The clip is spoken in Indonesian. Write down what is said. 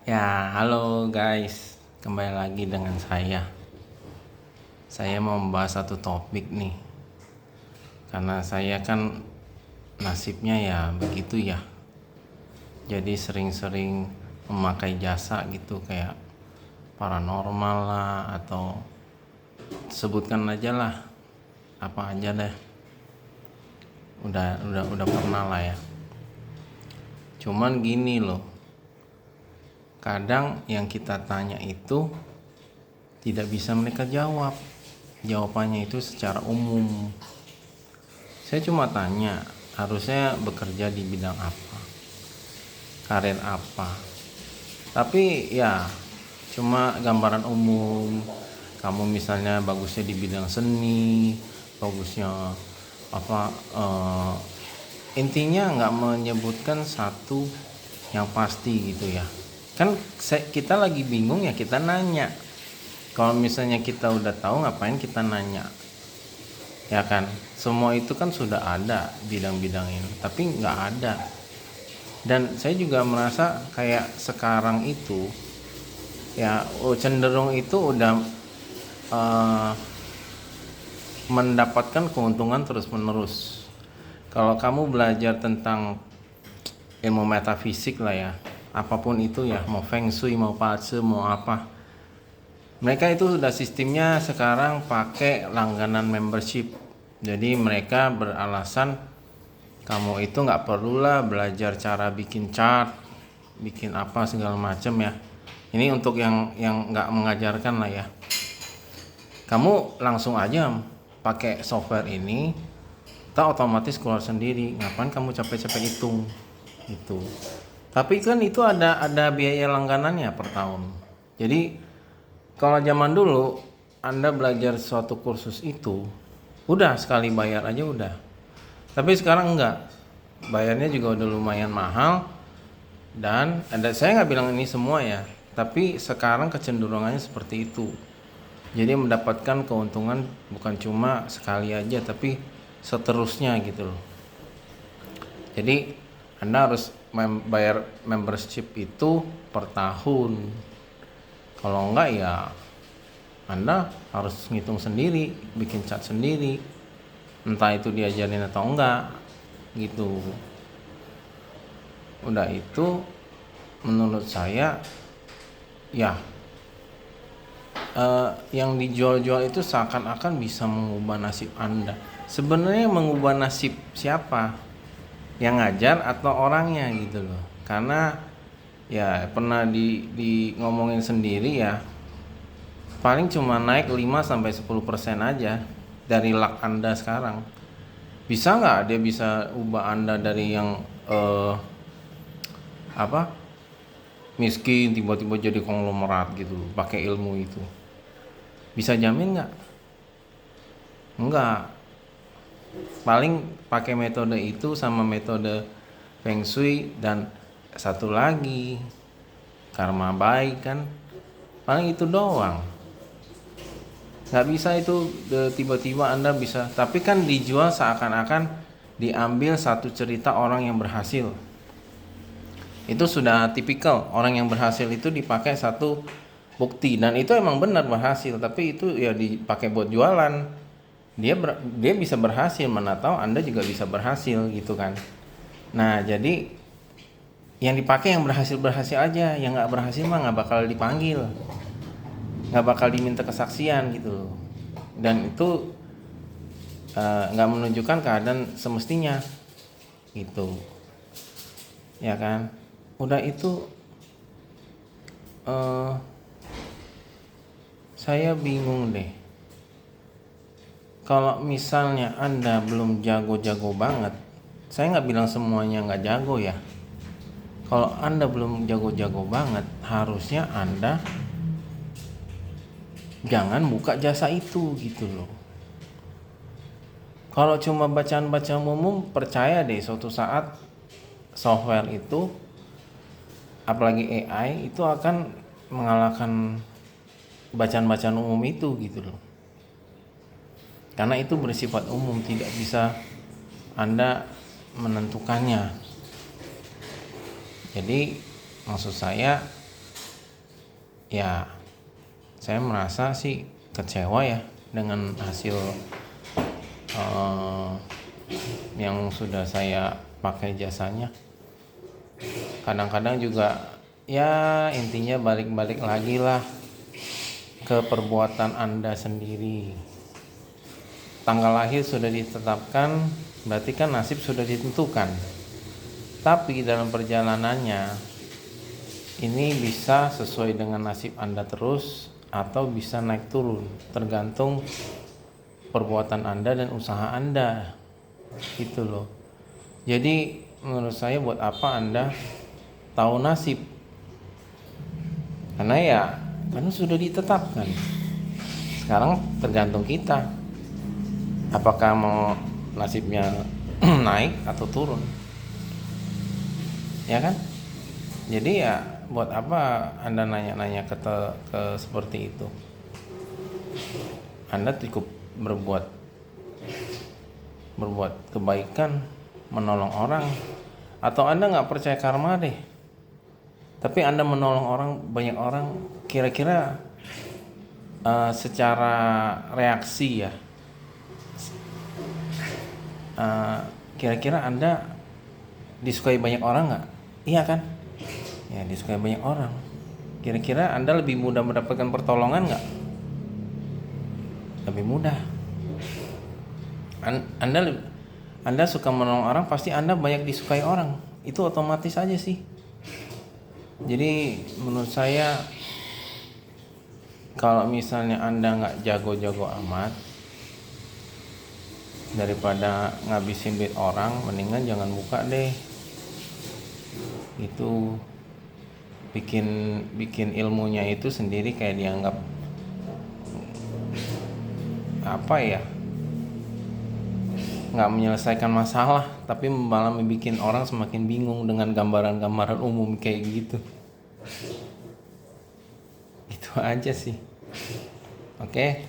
Ya, halo guys. Kembali lagi dengan saya. Saya mau membahas satu topik nih. Karena saya kan nasibnya ya begitu ya. Jadi sering-sering memakai jasa gitu kayak paranormal lah atau sebutkan aja lah apa aja deh. Udah pernah lah ya. Cuman gini loh. Kadang yang kita tanya itu tidak bisa mereka jawab. Jawabannya itu secara umum. Saya cuma tanya, harusnya bekerja di bidang apa, karir apa. Tapi ya cuma gambaran umum. Kamu misalnya bagusnya di bidang seni, bagusnya apa, intinya nggak menyebutkan satu yang pasti gitu ya. Kan kita lagi bingung ya, kita nanya. Kalau misalnya kita udah tahu, ngapain kita nanya? Ya kan, semua itu kan sudah ada bidang-bidang ini, tapi nggak ada. Dan saya juga merasa kayak sekarang itu ya, cenderung itu udah eh, mendapatkan keuntungan terus menerus. Kalau kamu belajar tentang ilmu metafisik lah ya, apapun itu ya, mau feng shui, mau palsu, mau apa, mereka itu sudah sistemnya sekarang pakai langganan membership. Jadi mereka beralasan kamu itu nggak perlulah belajar cara bikin chart, bikin apa segala macam ya. Ini untuk yang nggak mengajarkan lah ya. Kamu langsung aja pakai software ini, tak otomatis keluar sendiri. Ngapain kamu capek-capek hitung itu? Tapi kan itu ada biaya langganannya per tahun. Jadi kalau zaman dulu Anda belajar suatu kursus itu, udah sekali bayar aja udah. Tapi sekarang enggak. Bayarnya juga udah lumayan mahal, dan saya nggak bilang ini semua ya, tapi sekarang kecenderungannya seperti itu. Jadi mendapatkan keuntungan bukan cuma sekali aja, tapi seterusnya gitu loh. Jadi Anda harus bayar membership itu per tahun. Kalau enggak ya Anda harus ngitung sendiri, bikin chart sendiri. Entah itu diajarin atau enggak gitu. Udah itu menurut saya ya, yang dijual-jual itu seakan-akan bisa mengubah nasib Anda. Sebenarnya mengubah nasib siapa? Yang ngajar atau orangnya gitu loh. Karena ya pernah di ngomongin sendiri ya, paling cuma naik 5 sampai 10% aja dari luck Anda sekarang. Bisa nggak dia bisa ubah Anda dari yang apa, miskin tiba-tiba jadi konglomerat gitu pakai ilmu itu? Bisa jamin nggak? Enggak. Paling pakai metode itu sama metode feng shui dan satu lagi karma baik kan, paling itu doang. Nggak bisa itu tiba-tiba Anda bisa, tapi kan dijual seakan-akan diambil satu cerita orang yang berhasil. Itu sudah tipikal, orang yang berhasil itu dipakai satu bukti, dan itu emang benar berhasil, tapi itu ya dipakai buat jualan. Dia bisa berhasil, mana tahu Anda juga bisa berhasil gitu kan. Nah jadi yang dipakai yang berhasil aja, yang nggak berhasil mah nggak bakal dipanggil, nggak bakal diminta kesaksian gitu loh. Dan itu nggak menunjukkan keadaan semestinya gitu ya kan. Udah itu saya bingung deh, kalau misalnya Anda belum jago-jago banget. Saya nggak bilang semuanya nggak jago ya. Kalau Anda belum jago-jago banget, harusnya Anda jangan buka jasa itu gitu loh. Kalau cuma bacaan-bacaan umum, percaya deh suatu saat software itu, apalagi AI, itu akan mengalahkan bacaan-bacaan umum itu gitu loh. Karena itu bersifat umum, tidak bisa Anda menentukannya. Jadi maksud saya, ya saya merasa sih kecewa ya dengan hasil yang sudah saya pakai jasanya. Kadang-kadang juga ya intinya balik-balik lagi lah ke perbuatan Anda sendiri. Tanggal lahir sudah ditetapkan, berarti kan nasib sudah ditentukan. Tapi dalam perjalanannya ini bisa sesuai dengan nasib Anda terus atau bisa naik turun, tergantung perbuatan Anda dan usaha Anda. Gitu loh. Jadi menurut saya buat apa Anda tahu nasib? Karena ya kan sudah ditetapkan. Sekarang tergantung kita. Apakah mau nasibnya naik atau turun? Ya kan? Jadi ya buat apa Anda nanya-nanya ke seperti itu? Anda cukup berbuat kebaikan, menolong orang, atau Anda nggak percaya karma deh, tapi Anda menolong orang, banyak orang, kira-kira secara reaksi ya, kira-kira Anda disukai banyak orang nggak? Iya kan? Ya disukai banyak orang. Kira-kira Anda lebih mudah mendapatkan pertolongan nggak? Lebih mudah. Anda suka menolong orang, pasti Anda banyak disukai orang. Itu otomatis aja sih. Jadi menurut saya kalau misalnya Anda nggak jago-jago amat, daripada ngabisin duit orang, mendingan jangan buka deh. Itu bikin ilmunya itu sendiri kayak dianggap apa ya, nggak menyelesaikan masalah, tapi malah membuat orang semakin bingung dengan gambaran-gambaran umum kayak gitu. Itu aja sih. Oke.